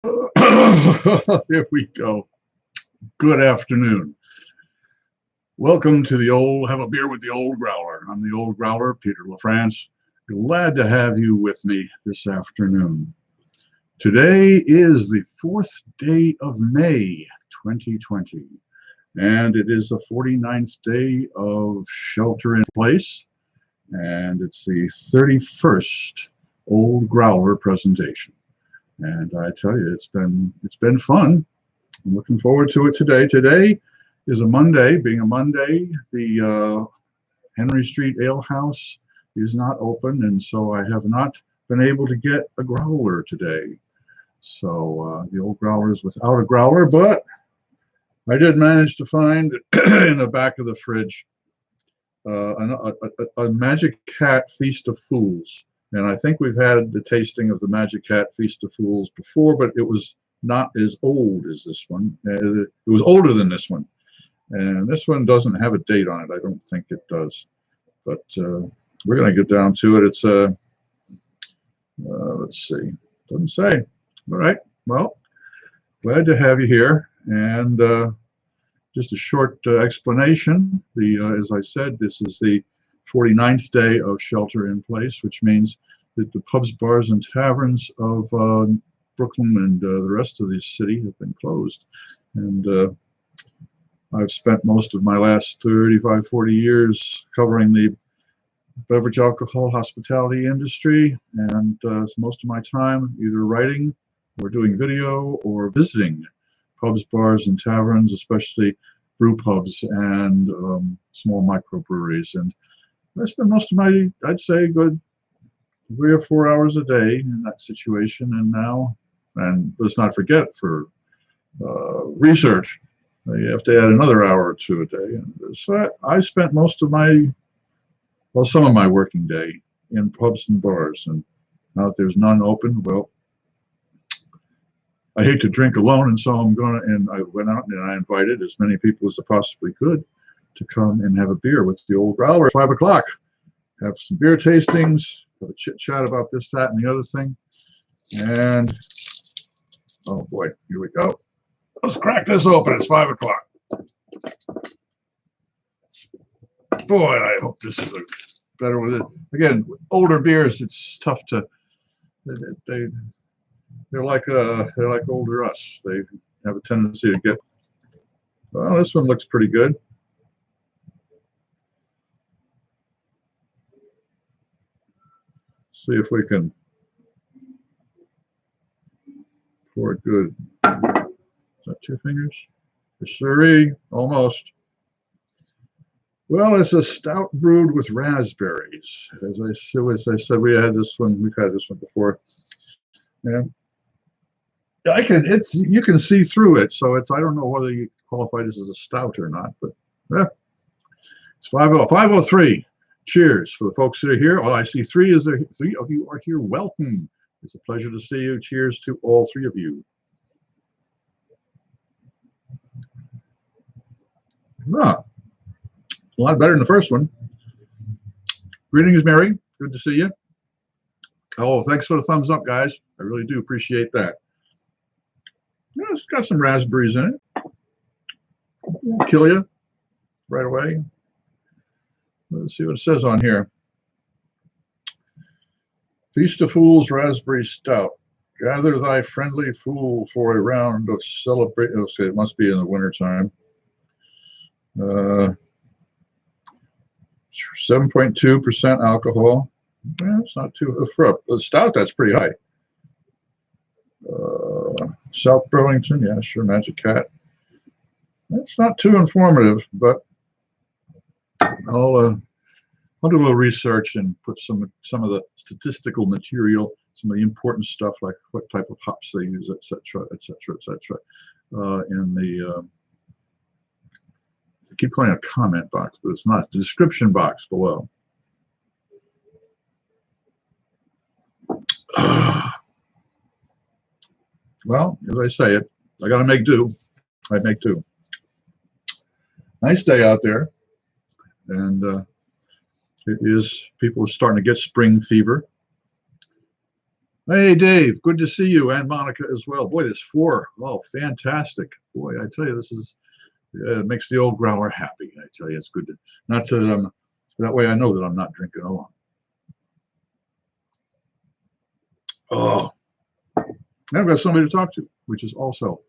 Here we go. Good afternoon. Welcome to the old Have a Beer with the Old Growler. I'm the Old Growler, Peter LaFrance. Glad to have you with me this afternoon. Today is the 4th day of May, 2020, and it is the 49th day of shelter in place, and it's the 31st Old Growler presentation. And I tell you, it's been fun. I'm looking forward to it today. Today is a Monday. Being a Monday, the Henry Street Ale House is not open, and so I have not been able to get a growler today. So the Old Growler is without a growler, but I did manage to find in the back of the fridge a Magic Cat Feast of Fools. And I think we've had the tasting of the Magic Cat Feast of Fools before, but it was not as old as this one. It was older than this one. And this one doesn't have a date on it. I don't think it does. But we're going to get down to it. It's let's see. Doesn't say. All right. Well, glad to have you here. And just a short explanation. As I said, this is the 49th day of shelter in place, which means that the pubs, bars, and taverns of Brooklyn and the rest of the city have been closed. And I've spent most of my last 35, 40 years covering the beverage, alcohol, hospitality industry, and most of my time either writing or doing video or visiting pubs, bars, and taverns, especially brew pubs and small microbreweries. And I spend most of my, I'd say, good 3 or 4 hours a day in that situation. And now, and let's not forget, for research, you have to add another hour or two a day. And so I spent most of my, well, some of my working day in pubs and bars. And now that there's none open, well, I hate to drink alone, and so and I went out and I invited as many people as I possibly could to come and have a beer with the Old Growler at 5 o'clock. Have some beer tastings, have a chit chat about this, that, and the other thing. And oh boy, here we go. Let's crack this open. It's 5 o'clock. Boy, I hope this is better with it. Again, older beers, it's tough to. They're like older us. They have a tendency to get. Well, this one looks pretty good. See if we can pour it good. Is that 2 fingers? Siree, almost. Well, it's a stout brewed with raspberries. As I said, we had this one. We've had this one before. And you can see through it. So it's, I don't know whether you qualify this as a stout or not, but it's 5:03. Cheers for the folks that are here. Oh, I see 3 of you are here. Welcome. It's a pleasure to see you. Cheers to all 3 of you. Ah, a lot better than the first one. Greetings, Mary. Good to see you. Oh, thanks for the thumbs up, guys. I really do appreciate that. Yeah, it's got some raspberries in it. Won't kill you right away. Let's see what it says on here. Feast of Fools Raspberry Stout. Gather thy friendly fool for a round of celebration. Okay, it must be in the wintertime. 7.2% alcohol. Yeah, it's not too, for a stout, that's pretty high. South Burlington, yeah, sure, Magic Cat. That's not too informative, but I'll do a little research and put some of the statistical material, some of the important stuff like what type of hops they use, etc., etc., etc., in the. I keep calling it a comment box, but it's not the description box below. Well, as I say it, I got to make do. I make do. Nice day out there, and it is. People are starting to get spring fever. Hey, Dave, good to see you, and Monica as well. Boy, there's four. Oh, fantastic. Boy, I tell you, this is it makes the old growler happy. I tell you, it's good to not to that way I know that I'm not drinking alone. Oh, and I've got somebody to talk to, which is also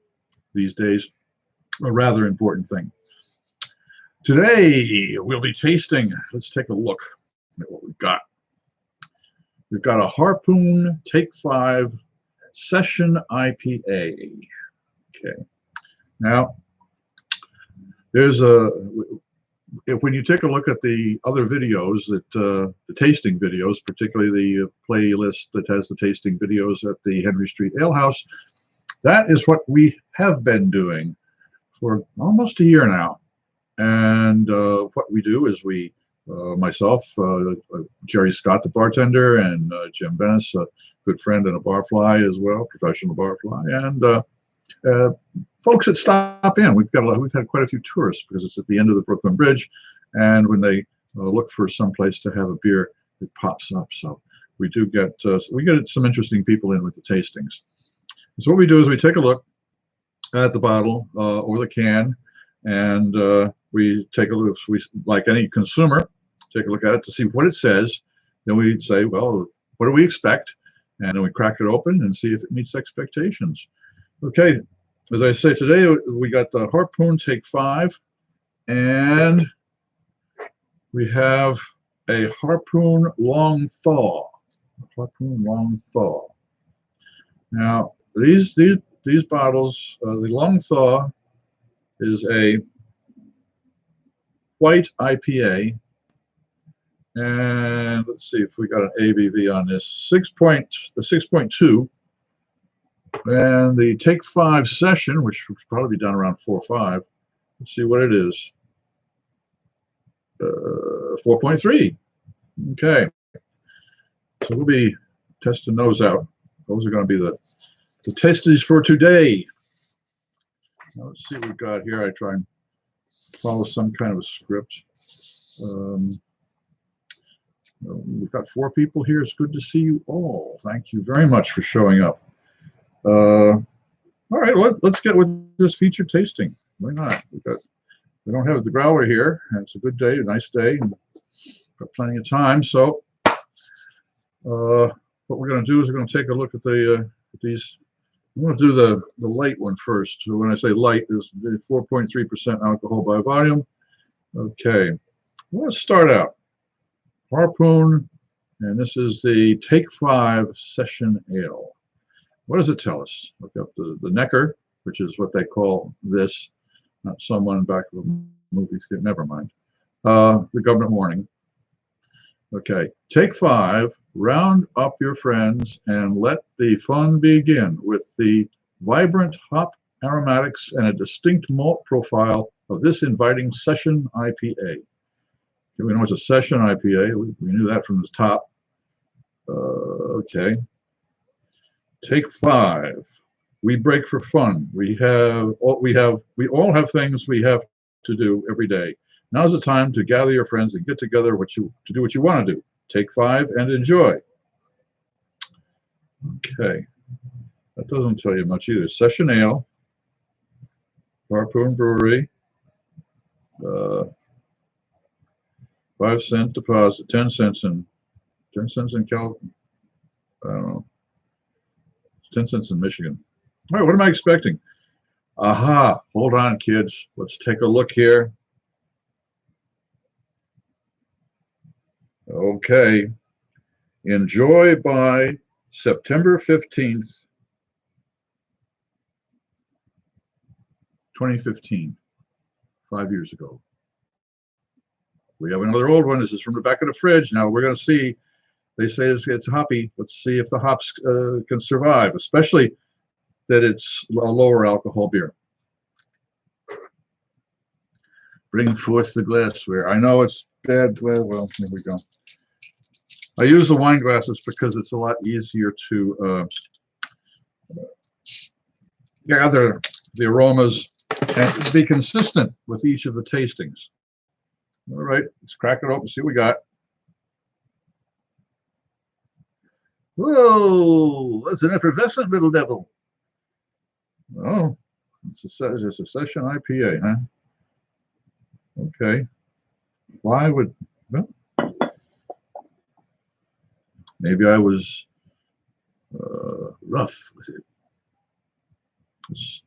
these days a rather important thing. Today we'll be tasting. Let's take a look at what we've got. We've got a Harpoon Take 5 Session IPA. Okay. Now, there's when you take a look at the other videos, the tasting videos, particularly the playlist that has the tasting videos at the Henry Street Ale House, that is what we have been doing for almost a year now. And what we do is myself, Jerry Scott, the bartender, and Jim Bennis, a good friend and a barfly as well, professional barfly, and folks that stop in. We've had quite a few tourists because it's at the end of the Brooklyn Bridge, and when they look for some place to have a beer, it pops up. So we do get some interesting people in with the tastings. So what we do is we take a look at the bottle or the can, and we take a look. We, like any consumer, take a look at it to see what it says. Then we say, well, what do we expect? And then we crack it open and see if it meets expectations. Okay, as I say, today we got the Harpoon Take 5, and we have a Harpoon Long Thaw. Harpoon Long Thaw. Now, these bottles, the Long Thaw is a white IPA, and let's see if we got an ABV on this. 6.2. And the Take 5 Session, which will probably be down around 4 or 5. Let's see what it is. 4.3. Okay. So we'll be testing those out. Those are going to be the tasties for today. Now let's see what we've got here. I try and follow some kind of a script. We've got 4 people here. It's good to see you all. Thank you very much for showing up. All right, let's get with this featured tasting. Why not? We don't have the growler here, and it's a good day, a nice day, and got plenty of time. So, what we're going to do is we're going to take a look at these. I'm going to do the light one first. So when I say light, is 4.3% alcohol by volume. Okay, let's start out. Harpoon, and this is the Take 5 Session Ale. What does it tell us? Look up the necker, which is what they call this, not someone back of a movie theater, never mind. The government warning. Okay, Take 5, round up your friends and let the fun begin with the vibrant hop aromatics and a distinct malt profile of this inviting Session IPA. Okay, we know it's a Session IPA. We knew that from the top. Okay. Take 5. We break for fun. We all have things we have to do every day. Now's the time to gather your friends and get together to do what you want to do. Take 5 and enjoy. Okay, that doesn't tell you much either. Session Ale, Harpoon Brewery, 5-cent deposit, 10 cents in Cal. I don't know. 10 cents in Michigan. All right, what am I expecting? Aha, hold on, kids. Let's take a look here. Okay. Enjoy by September 15th, 2015, 5 years ago. We have another old one. This is from the back of the fridge. Now we're going to see. They say it's hoppy. Let's see if the hops can survive, especially that it's a lower alcohol beer. Bring forth the glassware. I know it's bad. Well, here we go. I use the wine glasses because it's a lot easier to gather the aromas and be consistent with each of the tastings. All right, let's crack it open, see what we got. Whoa, that's an effervescent little devil. Oh, it's a session IPA, huh? Okay. Why would, well, maybe I was rough with it. It's,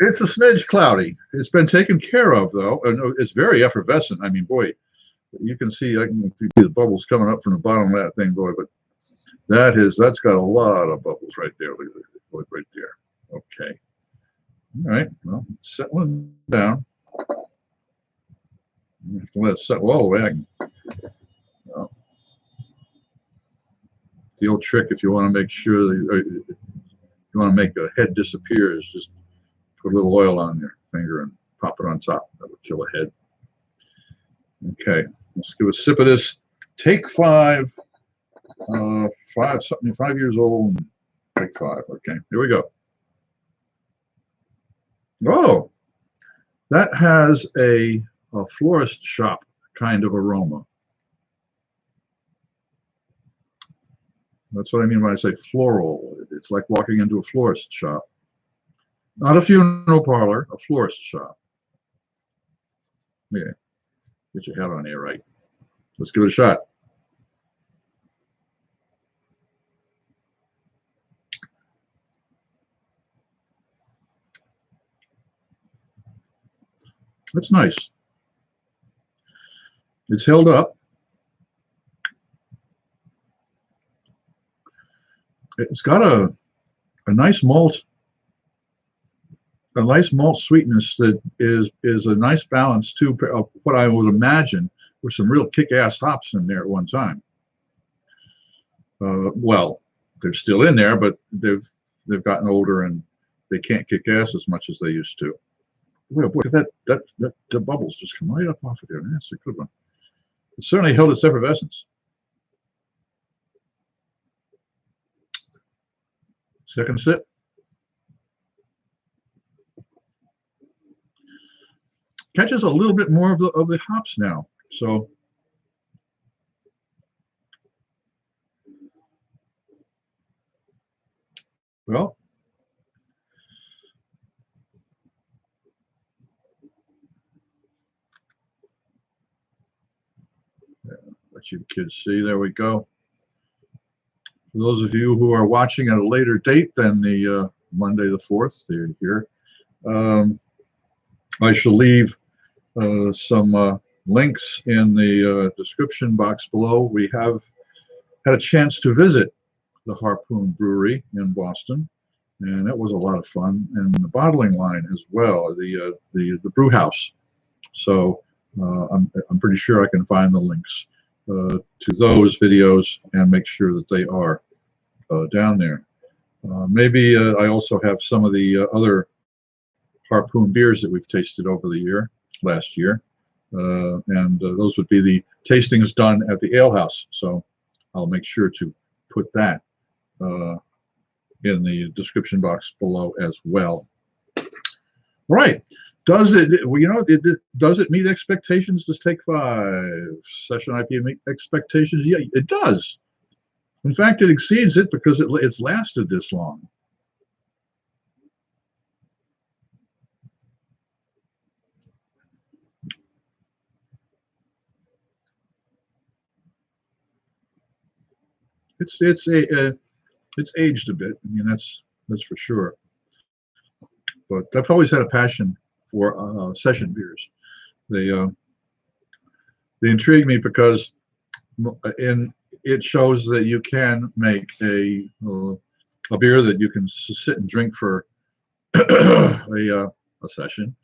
it's a smidge cloudy. It's been taken care of, though. And it's very effervescent. I mean, boy, you can see, I can see the bubbles coming up from the bottom of that thing, boy. But that's got a lot of bubbles right there. Look at it, right there. Okay. All right. Well, settling down. You have to let it settle all the way. Well, the old trick, if you want to make sure that you want to make a head disappear, is just put a little oil on your finger and pop it on top. That would kill a head. Okay, let's give a sip of this. Take 5, 5 years old. Take 5. Okay, here we go. Oh, that has a florist shop kind of aroma. That's what I mean when I say floral. It's like walking into a florist shop. Not a funeral parlor, a florist shop. Yeah, get your head on here right. Let's give it a shot. That's nice. It's held up. It's got a nice malt, sweetness that is a nice balance too of what I would imagine were some real kick-ass hops in there at one time. Well, they're still in there, but they've gotten older and they can't kick ass as much as they used to. Boy, boy, the bubbles just come right up off of there. That's a good one. It certainly held its effervescence. Second sip. Catches a little bit more of the hops now. So well, let you kids see. There we go. For those of you who are watching at a later date than the Monday the 4th, they're here. I shall leave some links in the description box below. We have had a chance to visit the Harpoon Brewery in Boston, and that was a lot of fun. And the bottling line as well, the brew house. So I'm pretty sure I can find the links to those videos and make sure that they are down there. Maybe I also have some of the other Harpoon beers that we've tasted over the last year, and those would be the tastings done at the ale house. So I'll make sure to put that in the description box below as well. All right. Does it, does it meet expectations? Does Take 5 Session IPA meet expectations? Yeah, it does. In fact, it exceeds it because it's lasted this long. It's aged a bit. I mean, that's for sure. But I've always had a passion for session beers. They intrigue me because it shows that you can make a beer that you can sit and drink for a session.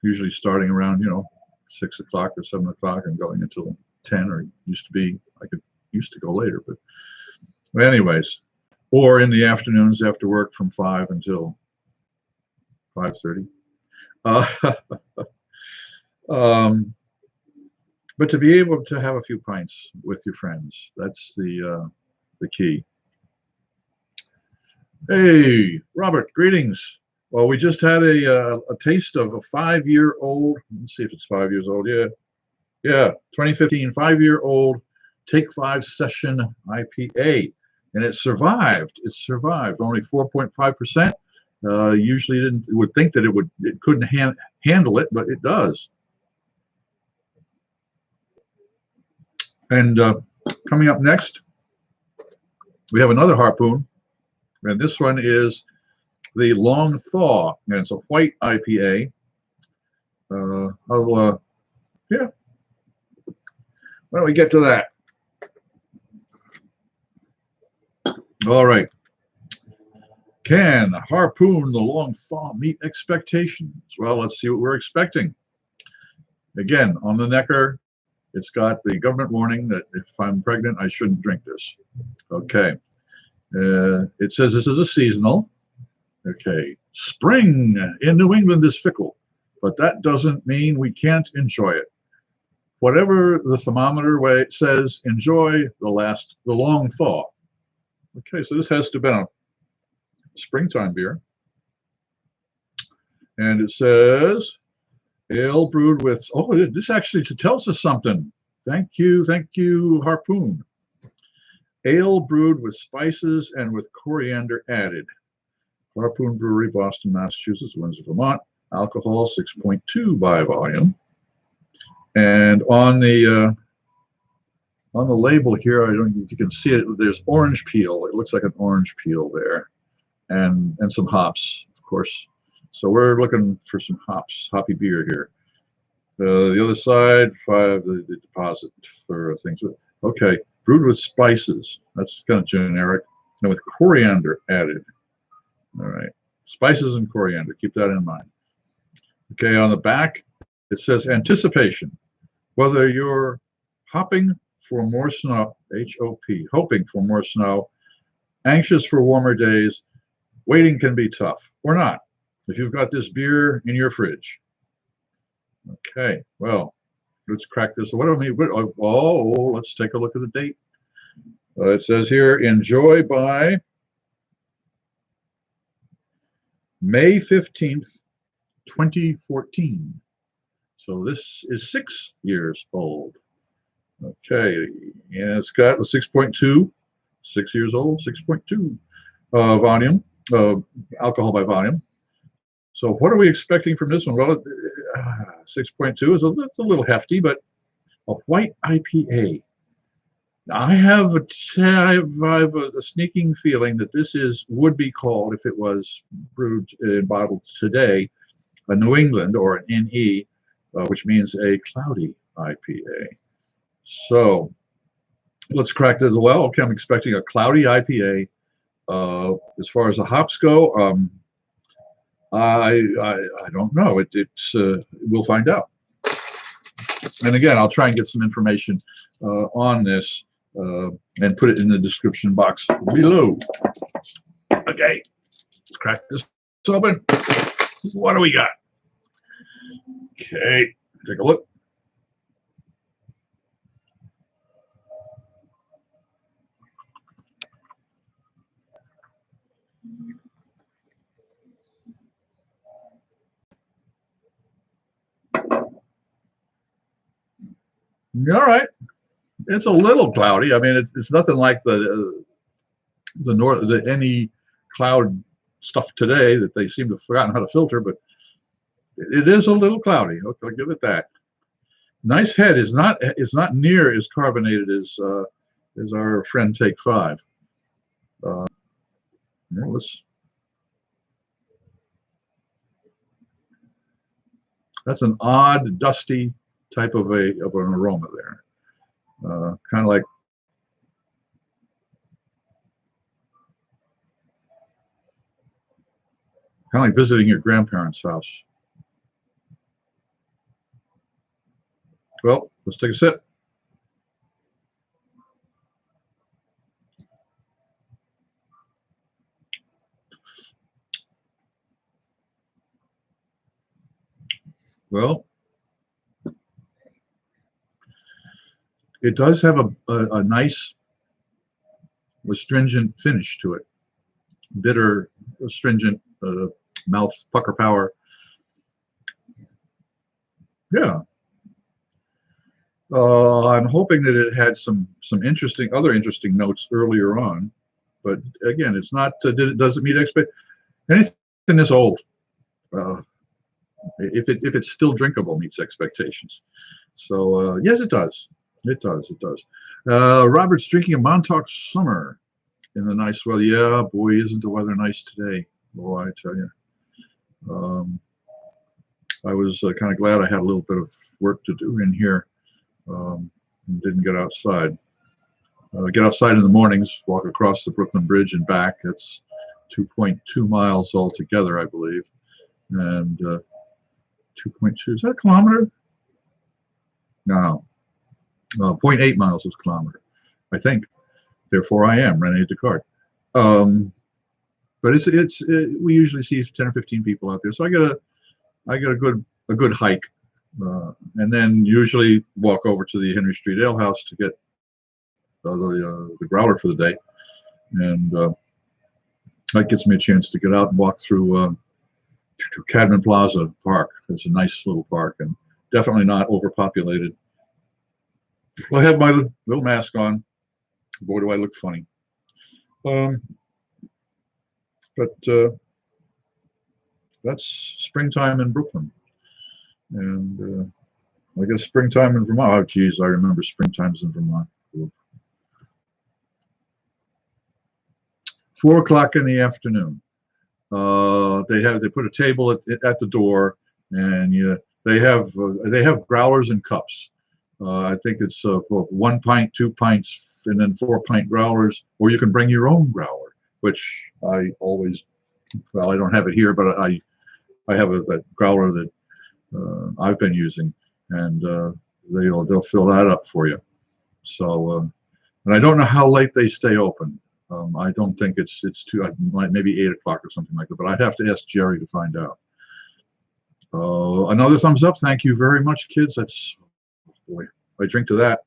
Usually starting around 6 o'clock or 7 o'clock and going until 10, or used to go later, but anyways, or in the afternoons after work from 5 until 5:30. But to be able to have a few pints with your friends, that's the key. Hey, Robert, greetings. Well, we just had a taste of a 5-year-old. Let's see if it's 5 years old. Yeah, 2015 5-year-old Take 5 Session IPA, and it survived. It survived. Only 4.5%. Usually didn't would think that it couldn't handle it, but it does. And coming up next, we have another Harpoon, and this one is the Long Thaw, and it's a white IPA. Yeah. Why don't we get to that? All right. Can Harpoon the Long Thaw meet expectations? Well, let's see what we're expecting. Again, on the necker, it's got the government warning that if I'm pregnant, I shouldn't drink this. Okay. It says this is a seasonal. Okay. Spring in New England is fickle, but that doesn't mean we can't enjoy it. Whatever the thermometer way says, enjoy the long thaw. Okay, so this has to have been a springtime beer. And it says, ale brewed with, oh, this actually tells us something. Thank you, Harpoon. Ale brewed with spices and with coriander added. Harpoon Brewery, Boston, Massachusetts, Windsor, Vermont. Alcohol 6.2 by volume. And on the label here, I don't know if you can see it, there's orange peel. It looks like an orange peel there. And some hops, of course. So we're looking for some hoppy beer here. The other side, the deposit for things. Okay, brewed with spices. That's kind of generic. And with coriander added. All right, spices and coriander. Keep that in mind. Okay, on the back, it says anticipation. Whether you're hopping for more snow, H-O-P, hoping for more snow, anxious for warmer days, waiting can be tough, or not, if you've got this beer in your fridge. Okay, well, let's crack this. What do I mean? Oh, let's take a look at the date. It says here, enjoy by May 15th, 2014. So this is 6 years old. Okay, and it's got a 6.2, 6 years old, 6.2 volume, alcohol by volume. So what are we expecting from this one? Well, 6.2 that's a little hefty, but a white IPA. I have a sneaking feeling that this would be called, if it was brewed and bottled today, a New England or an NE, which means a cloudy IPA. So let's crack this. Well, okay, I'm expecting a cloudy IPA. As far as the hops go, I don't know. We'll find out. And again, I'll try and get some information on this and put it in the description box below. Okay, let's crack this open. What do we got? Okay, take a look. All right, it's a little cloudy. I mean, it's nothing like the any cloud stuff today that they seem to have forgotten how to filter, but it is a little cloudy. Okay, I'll give it that. Nice head. Is not near as carbonated as our friend Take 5. That's an odd, dusty type of an aroma there. Kind of like visiting your grandparents' house. Well, let's take a sip. Well, it does have a nice astringent finish to it. Bitter, astringent mouth pucker power. Yeah. I'm hoping that it had some other interesting notes earlier on, but again, it's not. Does it meet expect? Anything is old. If it's still drinkable, meets expectations. So yes, it does. It does. It does. Robert's drinking a Montauk Summer in the nice weather. Yeah, boy, isn't the weather nice today? Boy, I tell you. I was kind of glad I had a little bit of work to do in here. And didn't get outside. Get outside in the mornings, walk across the Brooklyn Bridge and back. That's 2.2 miles altogether, I believe. And 2.2, is that a kilometer? No. 0.8 miles is a kilometer, I think. Therefore, I am Rene Descartes. But we usually see 10 or 15 people out there, so I get a good hike. And then usually walk over to the Henry Street Ale House to get the growler for the day, and that gives me a chance to get out and walk through to Cadman Plaza Park. It's a nice little park and definitely not overpopulated. I have my little mask on. Boy, do I look funny. But that's springtime in Brooklyn. And I guess springtime in Vermont. Oh, geez, I remember springtimes in Vermont. 4 o'clock in the afternoon. They put a table at the door, and they have growlers and cups. I think it's 1 pint, 2 pints, and then 4-pint growlers, or you can bring your own growler, which I always. Well, I don't have it here, but I have a growler that I've been using, and they'll fill that up for you. So, and I don't know how late they stay open. I don't think it's too, maybe 8 o'clock or something like that, but I'd have to ask Jerry to find out. Another thumbs up. Thank you very much, kids. That's, boy, I drink to that.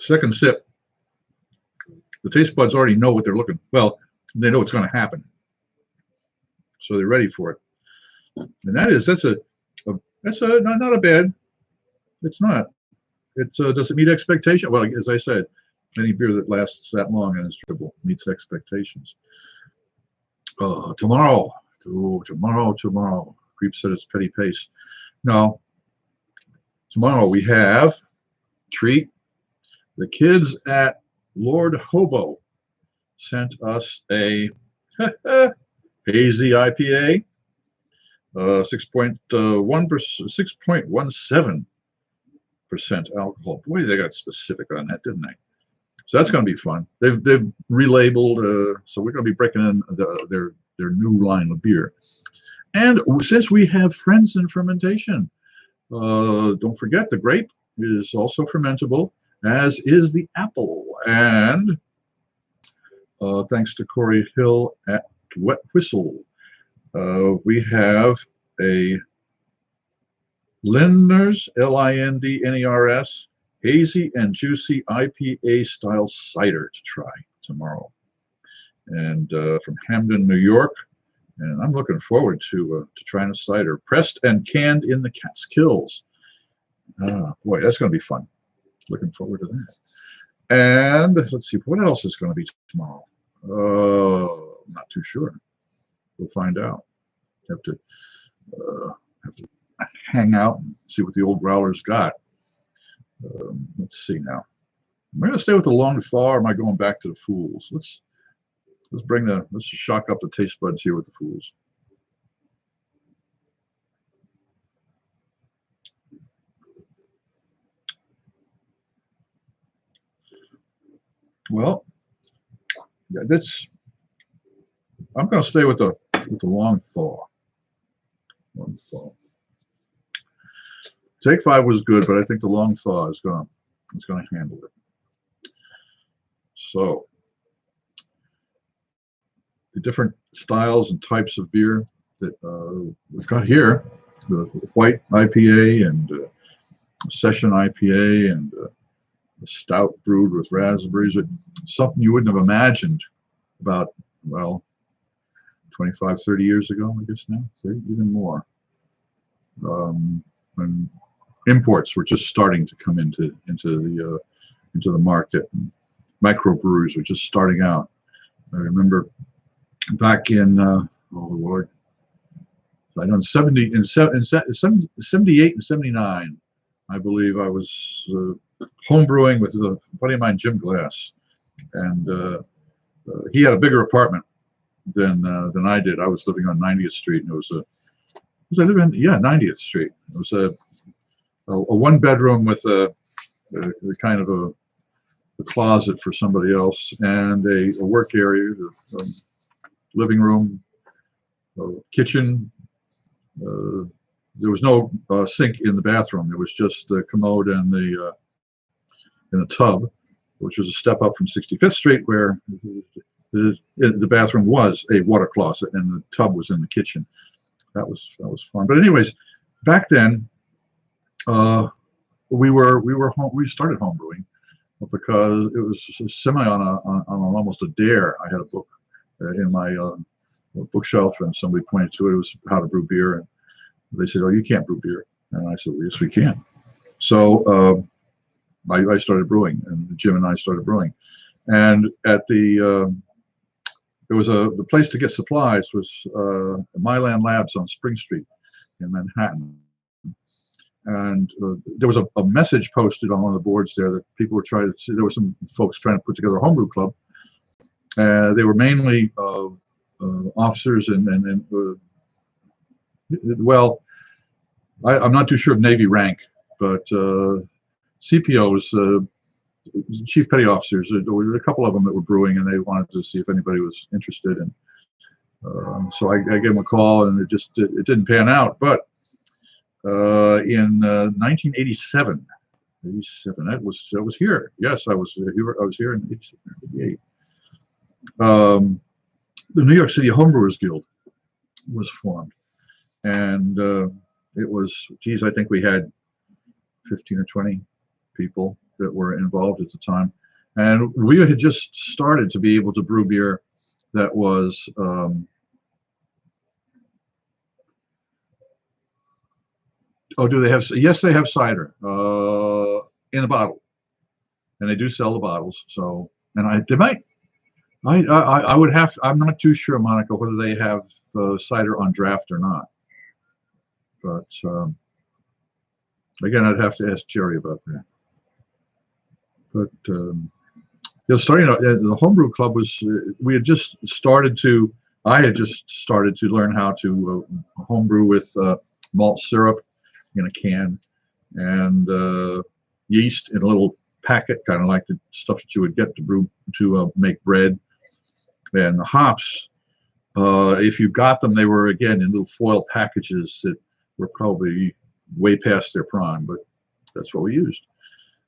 Second sip. The taste buds already know what they're looking. Well, they know what's going to happen, so they're ready for it. And that's not a bad. It's not. Does it meet expectation? Well, as I said, any beer that lasts that long and is drinkable meets expectations. Tomorrow. Creeps at its petty pace. No. Tomorrow we have treat. The kids at Lord Hobo sent us a hazy IPA, 6.17% alcohol. Boy, they got specific on that, didn't they? So that's going to be fun. They've relabeled, so we're going to be breaking in their new line of beer. And since we have friends in fermentation, don't forget the grape is also fermentable, as is the apple. And thanks to Corey Hill at Wet Whistle, we have a Lindner's, Lindners, hazy and juicy IPA style cider to try tomorrow. And from Hamden, New York. And I'm looking forward to trying a cider. Pressed and canned in the Catskills. Boy, that's going to be fun. Looking forward to that. And let's see, what else is going to be tomorrow? I'm not too sure. We'll find out. Have to hang out and see what the Old Growler's got. Let's see now. Am I going to stay with the Long Thaw, or am I going back to the Fools? Let's just shock up the taste buds here with the Fools. Well, yeah, I'm going to stay with the Long Thaw. Long Thaw. Take 5 was good, but I think the Long Thaw is going to handle it. So, the different styles and types of beer that we've got here: the white IPA and session IPA and a stout brewed with raspberries, something you wouldn't have imagined about, well, 25, 30 years ago, I guess now, 30, even more. When imports were just starting to come into the market, and microbreweries were just starting out. I remember back in oh Lord, I know in 78 and 79, I believe I was home brewing with a buddy of mine, Jim Glass, and he had a bigger apartment than I did. I was living on 90th Street, and I lived in 90th Street. It was a one bedroom with a kind of a closet for somebody else, and a work area, a living room, a kitchen. There was no sink in the bathroom. It was just the commode and a tub, which was a step up from 65th Street, where the bathroom was a water closet and the tub was in the kitchen. That was fun. But anyways, back then, we started home brewing because it was semi on almost a dare. I had a book in my bookshelf, and somebody pointed to it. It was how to brew beer, and they said, "Oh, you can't brew beer." And I said, "Well, yes, we can." So I started brewing, and Jim and I started brewing. And at the the place to get supplies was Mylan Labs on Spring Street in Manhattan. And there was a message posted on one of the boards there that people were trying to see. There were some folks trying to put together a homebrew club. They were mainly officers and well, I'm not too sure of Navy rank, but CPOs, chief petty officers. There were a couple of them that were brewing, and they wanted to see if anybody was interested. And so I gave them a call, and it didn't pan out. But in 1987, I was here. Yes, I was here in 1988. The New York City Homebrewers Guild was formed, and it was, geez, I think we had 15 or 20 people that were involved at the time, and we had just started to be able to brew beer that was oh, do they have? Yes, they have cider in a bottle, and they do sell the bottles. So, and they might. I would have. I'm not too sure, Monica, whether they have cider on draft or not. But again, I'd have to ask Jerry about that. But starting out, the homebrew club was. We had just started to. I had just started to learn how to homebrew with malt syrup in a can, and yeast in a little packet, kind of like the stuff that you would get to brew to make bread. And the hops, if you got them, they were again in little foil packages that were probably way past their prime, but that's what we used.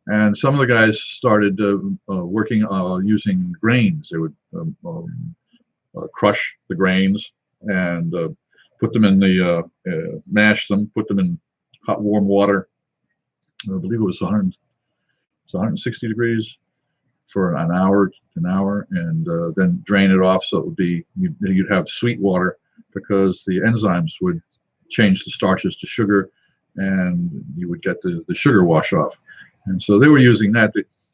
And some of the guys started working using grains. They would crush the grains and put them in mash them, put them in hot, warm water. I believe it was 160 degrees for an hour, and then drain it off, so it would be, you'd have sweet water because the enzymes would change the starches to sugar, and you would get the sugar wash off. And so they were using that,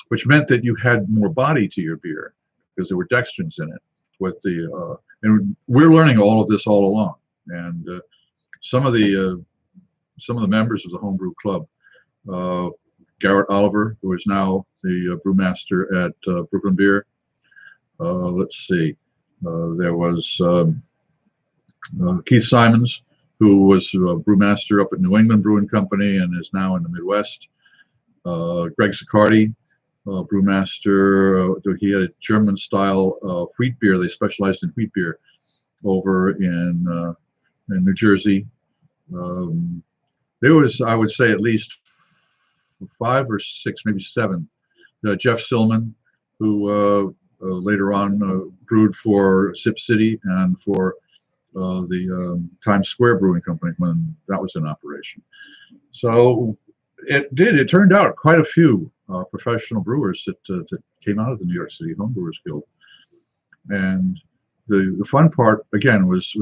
which meant that you had more body to your beer because there were dextrins in it. And we're learning all of this all along. And some of the members of the homebrew club, Garrett Oliver, who is now the brewmaster at Brooklyn Beer. Let's see, there was Keith Simons, who was a brewmaster up at New England Brewing Company and is now in the Midwest. Greg Siccardi, brewmaster. He had a German-style wheat beer. They specialized in wheat beer over in New Jersey. There was, I would say, at least 5 or 6, maybe 7. Jeff Silman, who later on brewed for Sip City and for the Times Square Brewing Company when that was in operation. So it turned out quite a few professional brewers that came out of the New York City Homebrewers Guild. And the fun part again was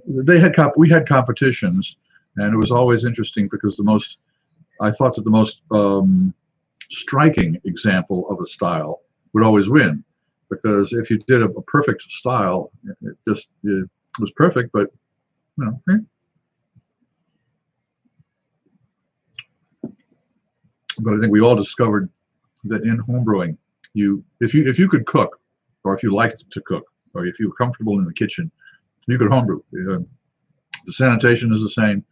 we had competitions, and it was always interesting because I thought that the most striking example of a style would always win, because if you did a perfect style, it was perfect, but you know. But I think we all discovered that in homebrewing, if you could cook, or if you liked to cook, or if you were comfortable in the kitchen, you could homebrew. The sanitation is the same.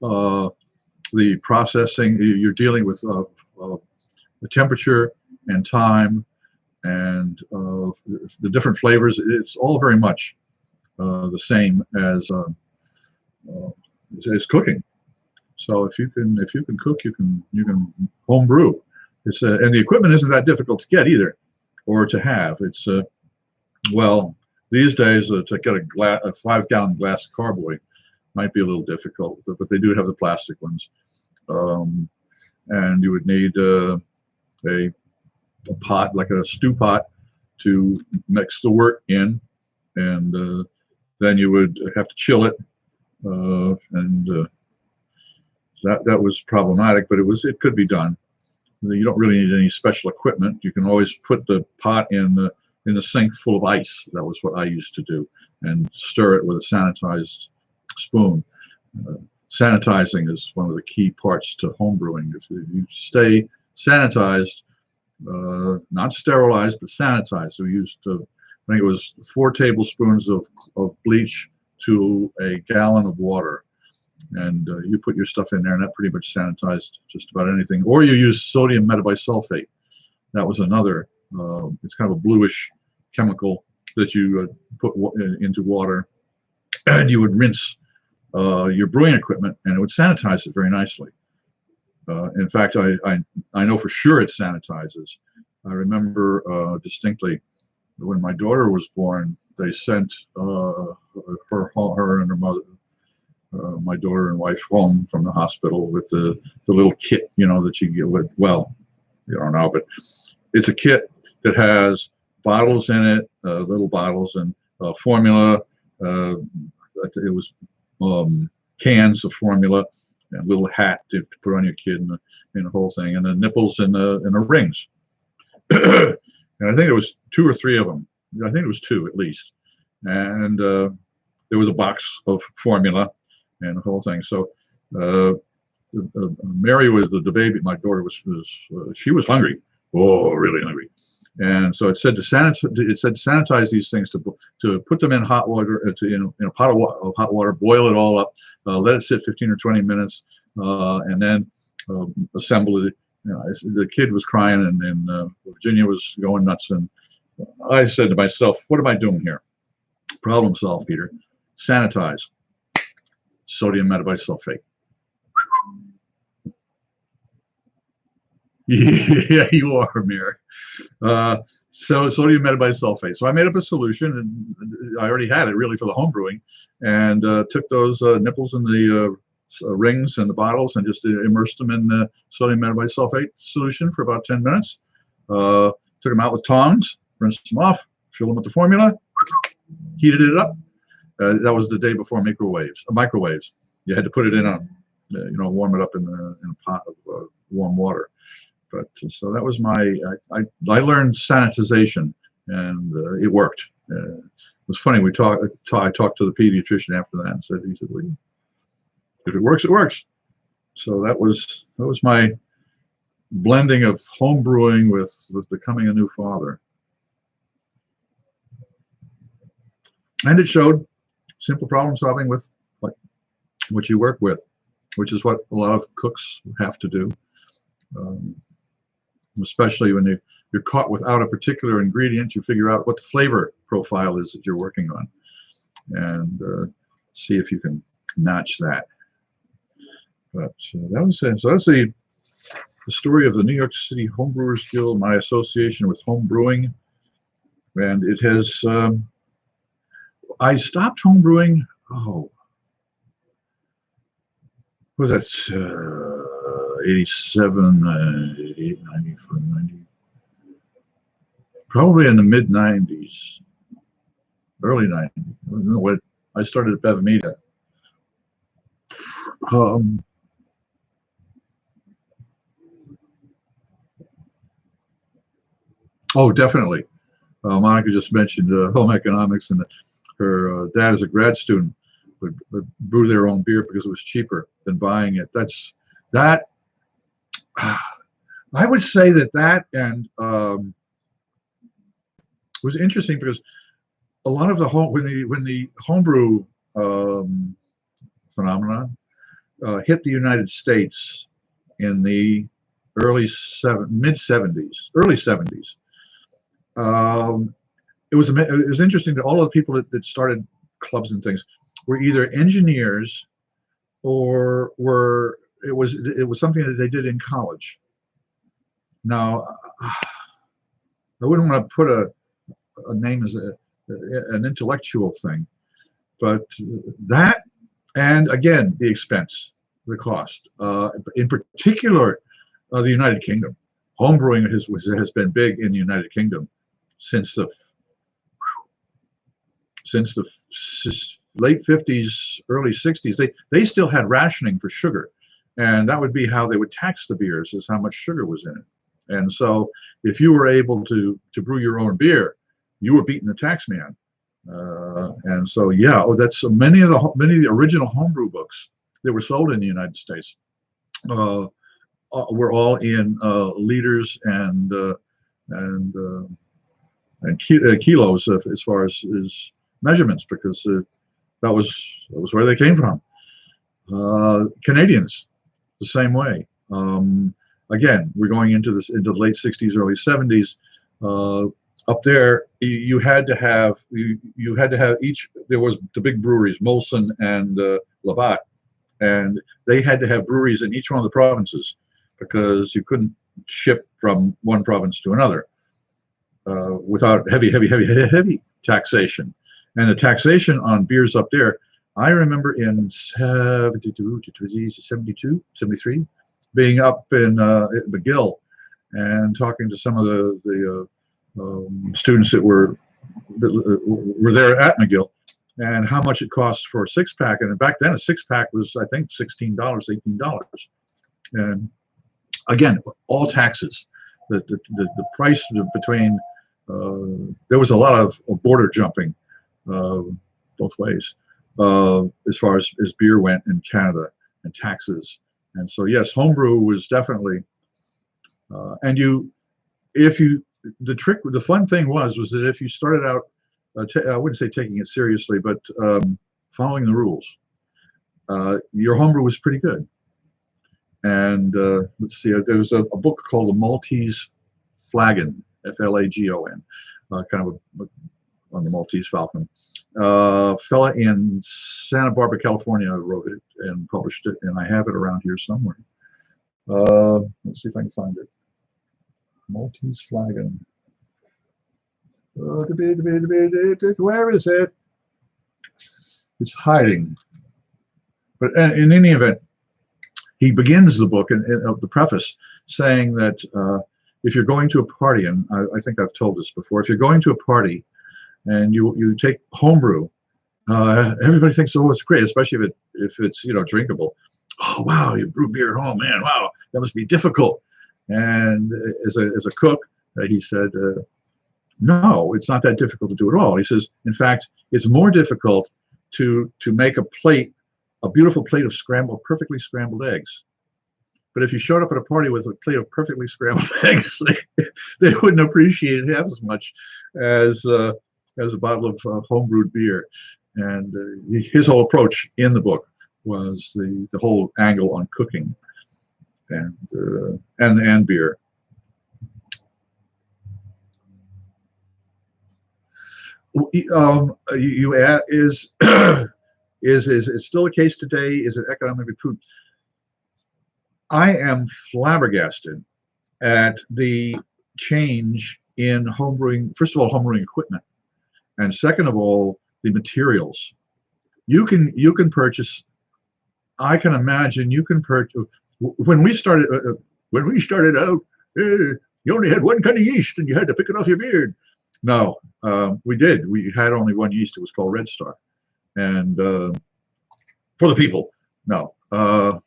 The processing, you're dealing with the temperature and time and the different flavors. It's all very much the same as cooking. So if you can cook, you can homebrew. It's and the equipment isn't that difficult to get either, or to have. It's well, these days to get a 5-gallon glass of carboy might be a little difficult, but they do have the plastic ones. And you would need a pot, like a stew pot, to mix the wort in, and then you would have to chill it, and that was problematic, but it could be done. You don't really need any special equipment. You can always put the pot in the sink full of ice. That was what I used to do, and stir it with a sanitized spoon. Sanitizing is one of the key parts to homebrewing. If you stay sanitized, not sterilized, but sanitized. So we used, I think it was 4 tablespoons of bleach to a gallon of water. And you put your stuff in there, and that pretty much sanitized just about anything. Or you use sodium metabisulfate. That was another, it's kind of a bluish chemical that you put into water, and you would rinse your brewing equipment, and it would sanitize it very nicely. In fact, I know for sure it sanitizes. I remember distinctly when my daughter was born, they sent her and her mother, my daughter and wife, home from the hospital with the little kit, that you get with, well, you don't know, but it's a kit that has bottles in it, little bottles, and formula. It was cans of formula, and a little hat to put on your kid, and the whole thing, and the nipples and the rings. And I think there was 2 or 3 of them. I think it was 2 at least. And there was a box of formula and the whole thing. So Mary was the baby. My daughter she was hungry. Oh, really hungry. And so it said to sanitize these things, to put them in hot water, in a pot of hot water, boil it all up, let it sit 15 or 20 minutes, and then assemble it. The kid was crying, and Virginia was going nuts. And I said to myself, "What am I doing here? Problem solved, Peter. Sanitize. Sodium metabisulfate." Yeah, you are, Mir. So sodium metabisulfate. So I made up a solution, and I already had it really for the home brewing, and took those nipples and the rings and the bottles, and just immersed them in the sodium metabisulfate solution for about 10 minutes. Took them out with tongs, rinsed them off, filled them with the formula, heated it up. That was the day before microwaves. You had to put it in warm it up in a pot of warm water. But so that was I learned sanitization, and it worked. It was funny. I talked to the pediatrician after that, and he said, well, if it works, it works. So that was my blending of home brewing with becoming a new father. And it showed simple problem solving with what you work with, which is what a lot of cooks have to do. Especially when you're caught without a particular ingredient, you figure out what the flavor profile is that you're working on, and see if you can match that. But that was it. So that's the story of the New York City Homebrewers Guild, my association with home brewing, and it has. I stopped home brewing. Oh, was that 87, 88, 94, 90, probably in the mid 90s, early 90s. I don't know what I started at Bevamita. Oh, definitely. Monica just mentioned home economics, and her dad, as a grad student, would brew their own beer because it was cheaper than buying it. That. I would say that and was interesting because a lot of the when the homebrew phenomenon hit the United States in the mid 70s, early 70s. It was interesting that all of the people that started clubs and things were either engineers or it was something that they did in college. Now, I wouldn't want to put a name as an intellectual thing, but that, and again, the expense, the cost. In particular, the United Kingdom. Homebrewing has been big in the United Kingdom since the late 50s, early 60s. They still had rationing for sugar, and that would be how they would tax the beers, is how much sugar was in it. And so if you were able to brew your own beer, you were beating the tax man. And so, yeah, that's many of the original homebrew books that were sold in the United States were all in liters and kilos as far as measurements, because that was where they came from. Canadians, the same way. Again, we're going into the late 60s, early 70s. Up there, you had to have each. There was the big breweries, Molson and Labatt, and they had to have breweries in each one of the provinces because you couldn't ship from one province to another without heavy taxation. And the taxation on beers up there, I remember in 72, 73, being up in McGill and talking to some of the students that were there at McGill, and how much it cost for a 6-pack. And back then, a 6-pack was, I think, $16, $18. And again, all taxes. The price between there was a lot of border jumping both ways as far as beer went in Canada, and taxes. And so, yes, homebrew was definitely, the fun thing was that if you started out, I wouldn't say taking it seriously, but following the rules, your homebrew was pretty good. And let's see, there was a book called The Maltese Flagon, Flagon, kind of on the Maltese Falcon. Fella in Santa Barbara, California, wrote it and published it, and I have it around here somewhere. Let's see if I can find it. Maltese Flagon. Where is it? It's hiding. But in any event, he begins the book in the preface saying that if you're going to a party, and I think I've told this before, if you're going to a party and you take homebrew, everybody thinks, oh, it's great, especially if it's drinkable. Oh wow, you brew beer at home, man! Wow, that must be difficult. And as a cook, he said, no, it's not that difficult to do at all. He says, in fact, it's more difficult to make a beautiful plate of perfectly scrambled eggs. But if you showed up at a party with a plate of perfectly scrambled eggs, they wouldn't appreciate it half as much as a bottle of homebrewed beer. And his whole approach in the book was the whole angle on cooking and beer. You add, is it still the case today? Is it economically prudent? I am flabbergasted at the change in homebrewing. First of all, homebrewing equipment, and second of all, the materials. You can purchase. I can imagine you can purchase. When we started, out, you only had one kind of yeast, and you had to pick it off your beard. No, we did. We had only one yeast. It was called Red Star, and for the people. No, I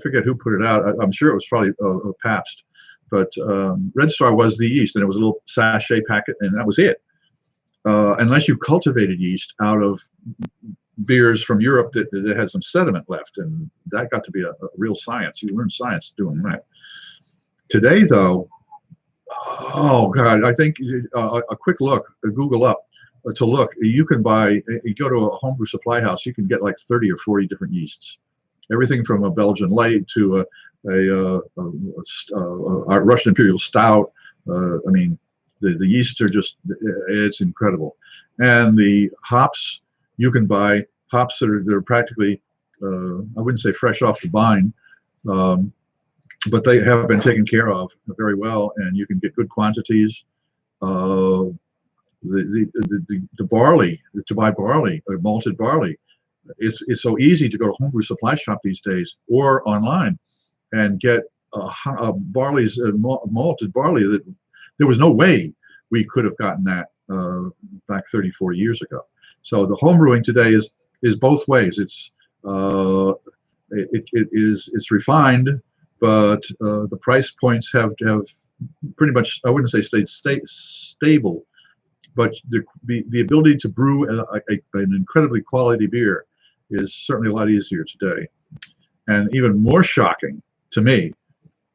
forget who put it out. I'm sure it was probably Pabst, but Red Star was the yeast, and it was a little sachet packet, and that was it. Unless you cultivated yeast out of beers from Europe that had some sediment left, and that got to be a real science. You learn science doing that. Today, though, oh God, I think a quick look, Google up to look. You can buy. You go to a homebrew supply house, you can get like 30 or 40 different yeasts. Everything from a Belgian light to a Russian Imperial Stout. I mean, the yeasts are just, it's incredible. And the hops, you can buy hops that are practically, I wouldn't say fresh off the vine, but they have been taken care of very well, and you can get good quantities. The barley, to buy barley, malted barley, it's so easy to go to homebrew supply shop these days or online and get malted barley that there was no way we could have gotten that back 34 years ago. So the homebrewing today is both ways. It's it's refined, but the price points have pretty much, I wouldn't say stayed stable, but the ability to brew an incredibly quality beer is certainly a lot easier today. And even more shocking to me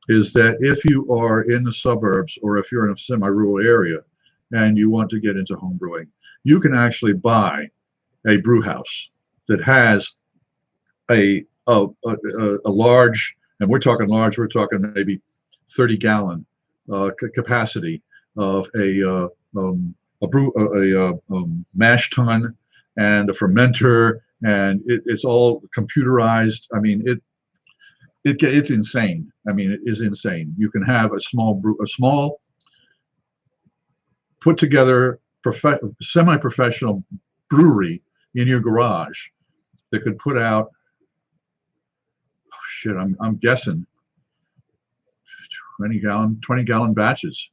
is that if you are in the suburbs or if you're in a semi-rural area and you want to get into home brewing, you can actually buy a brew house that has a large, and we're talking large, we're talking maybe 30-gallon capacity of a mash tun and a fermenter, and it's all computerized. I mean, it's insane. I mean, it is insane. You can have a small put together semi-professional brewery in your garage that could put out, oh shit, I'm guessing 20-gallon batches,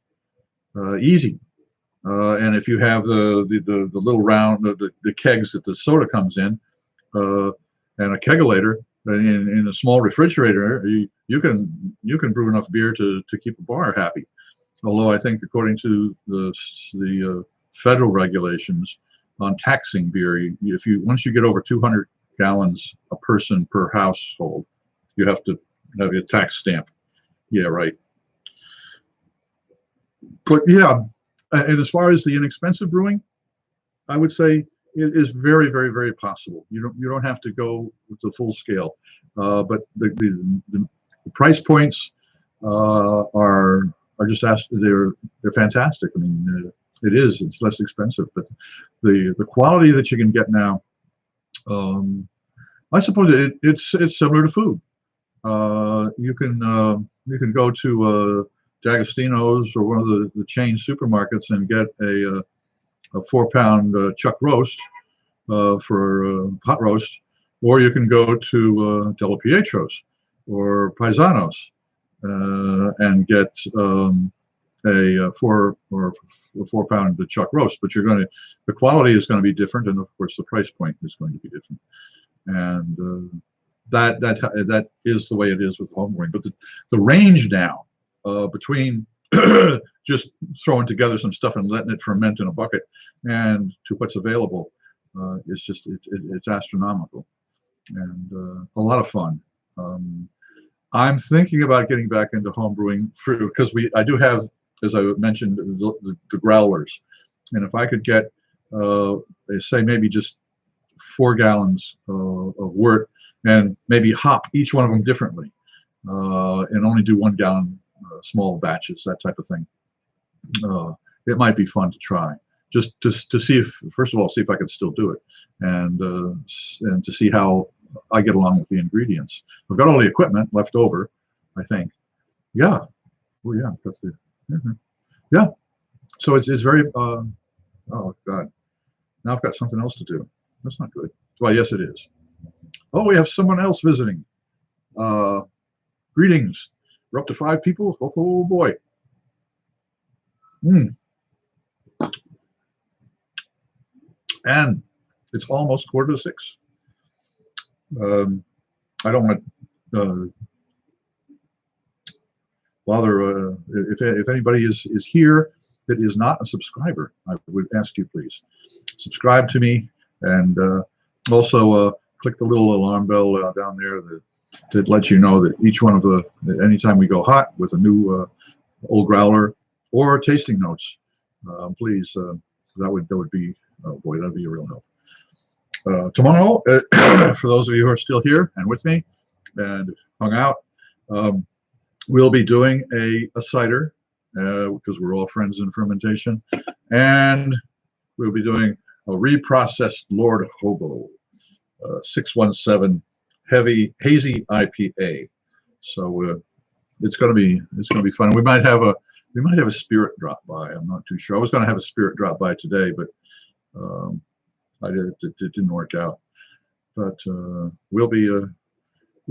easy. And if you have the little round, the kegs that the soda comes in, and a kegulator in a small refrigerator, you can brew enough beer to keep a bar happy. Although I think according to the federal regulations on taxing beer, once you get over 200 gallons a person per household, you have to have your tax stamp. Yeah, right. But yeah, and as far as the inexpensive brewing, I would say it is very, very, very possible. You don't have to go with the full scale, but the price points are just they're fantastic. I mean, it's less expensive, but the quality that you can get now, I suppose it's similar to food. You can go to D'Agostino's or one of the chain supermarkets and get a 4-pound chuck roast for hot roast, or you can go to Della Pietro's or Paisano's and get a 4-pound chuck roast. But the quality is going to be different, and of course the price point is going to be different. And that is the way it is with homebrewing. But the range now between just throwing together some stuff and letting it ferment in a bucket and to what's available is just it's astronomical and a lot of fun. I'm thinking about getting back into homebrewing because I do have, as I mentioned, the growlers, and if I could get say maybe just 4 gallons of wort and maybe hop each one of them differently and only do 1 gallon small batches, that type of thing. It might be fun to try, just to see if, first of all, see if I can still do it, and to see how I get along with the ingredients. I've got all the equipment left over, I think. Yeah. Oh yeah, that's it. Yeah. So it's very. Oh God. Now I've got something else to do. That's not good. Well, yes, it is. Oh, we have someone else visiting. Greetings. We're up to 5 people. Oh boy. And it's almost 5:45. I don't want to bother. If anybody is here that is not a subscriber, I would ask you please subscribe to me, and also click the little alarm bell down there that lets you know that each one of anytime we go hot with a new Old Growler or tasting notes, please, that would be, oh boy, that'd be a real help. Tomorrow, for those of you who are still here and with me and hung out, we'll be doing a cider because we're all friends in fermentation, and we'll be doing a reprocessed Lord Hobo 617 heavy hazy IPA. So it's going to be fun. We might have a spirit drop by. I'm not too sure. I was going to have a spirit drop by today, but it didn't work out. But we'll be the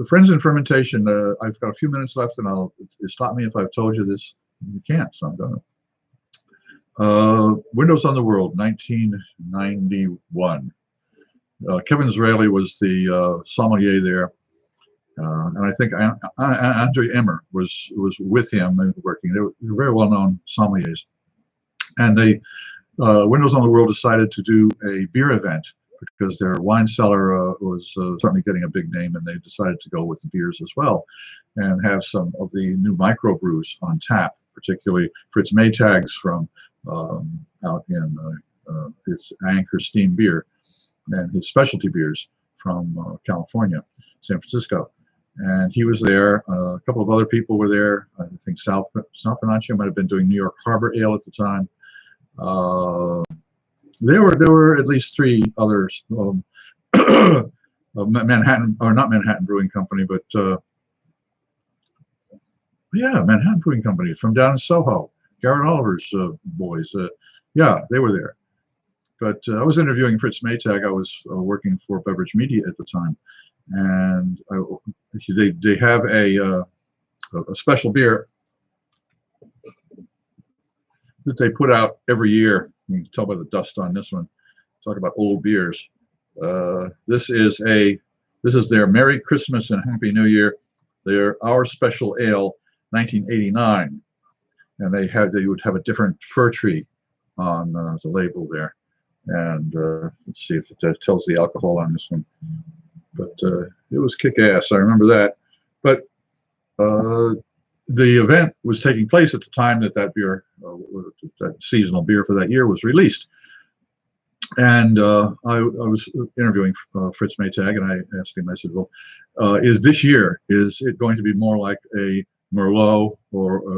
friends in fermentation. I've got a few minutes left, and stop me if I've told you this. You can't, so I'm gonna. Windows on the World, 1991. Kevin Israeli was the sommelier there, and I think Andre Emmer was with him working. They were very well-known sommeliers, and they Windows on the World decided to do a beer event because their wine cellar was certainly getting a big name, and they decided to go with the beers as well, and have some of the new microbrews on tap, particularly Fritz Maytag's from out in his Anchor Steam Beer, and his specialty beers from California, San Francisco. And he was there. A couple of other people were there. I think Sal Panaccio might have been doing New York Harbor Ale at the time. There were at least 3 others. Manhattan, or not Manhattan Brewing Company, but yeah, Manhattan Brewing Company from down in Soho. Garrett Oliver's boys. Yeah, they were there. But I was interviewing Fritz Maytag. I was working for Beverage Media at the time, and they have a special beer that they put out every year. You can tell by the dust on this one. Talk about old beers. This is their Merry Christmas and Happy New Year. They're Our Special Ale, 1989, and they would have a different fir tree on the label there. And let's see if it tells the alcohol on this one. But it was kick-ass. I remember that. But the event was taking place at the time that beer, that seasonal beer for that year, was released. And I was interviewing Fritz Maytag, and I asked him, I said, well, is it going to be more like a Merlot or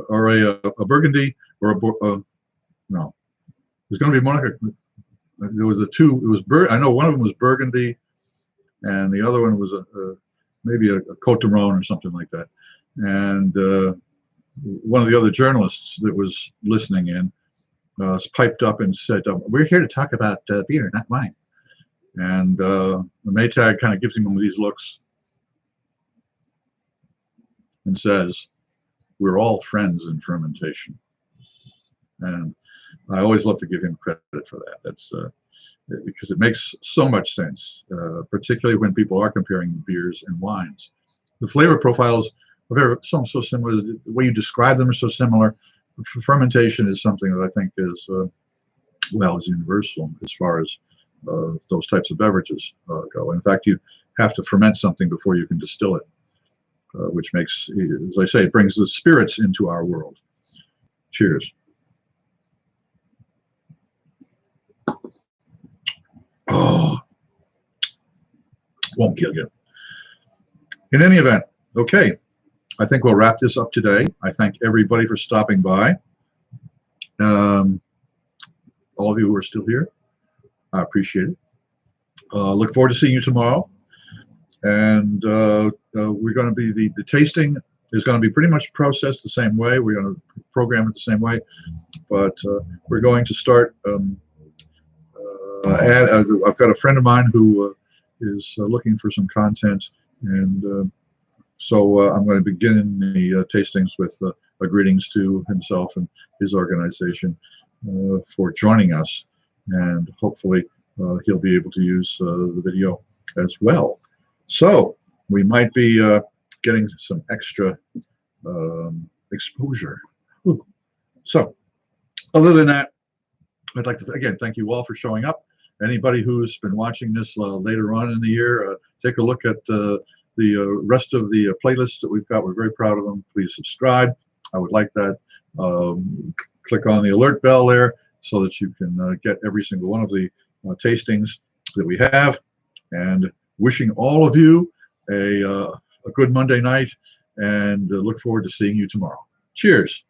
a Burgundy or no? It's going to be more like there was I know one of them was Burgundy, and the other one was maybe a Côte d'Aron or something like that. And one of the other journalists that was listening in piped up and said, "We're here to talk about beer, not wine." And the Maytag kind of gives him one of these looks and says, "We're all friends in fermentation." And I always love to give him credit for that. That's because it makes so much sense, particularly when people are comparing beers and wines. The flavor profiles are so similar. The way you describe them are so similar. Fermentation is something that I think is universal as far as those types of beverages go. In fact, you have to ferment something before you can distill it, which makes, as I say, it brings the spirits into our world. Cheers. Oh, won't kill you. In any event, okay, I think we'll wrap this up today. I thank everybody for stopping by. All of you who are still here, I appreciate it. Look forward to seeing you tomorrow. And we're going to be, the tasting is going to be pretty much processed the same way. We're going to program it the same way. But we're going to start I've got a friend of mine who is looking for some content, and So I'm going to begin the tastings with greetings to himself and his organization for joining us, and hopefully he'll be able to use the video as well. So we might be getting some extra exposure. Ooh. So other than that, I'd like to again thank you all for showing up. Anybody who's been watching this later on in the year, take a look at the rest of the playlists that we've got. We're very proud of them. Please subscribe. I would like that. Click on the alert bell there so that you can get every single one of the tastings that we have. And wishing all of you a good Monday night, and look forward to seeing you tomorrow. Cheers.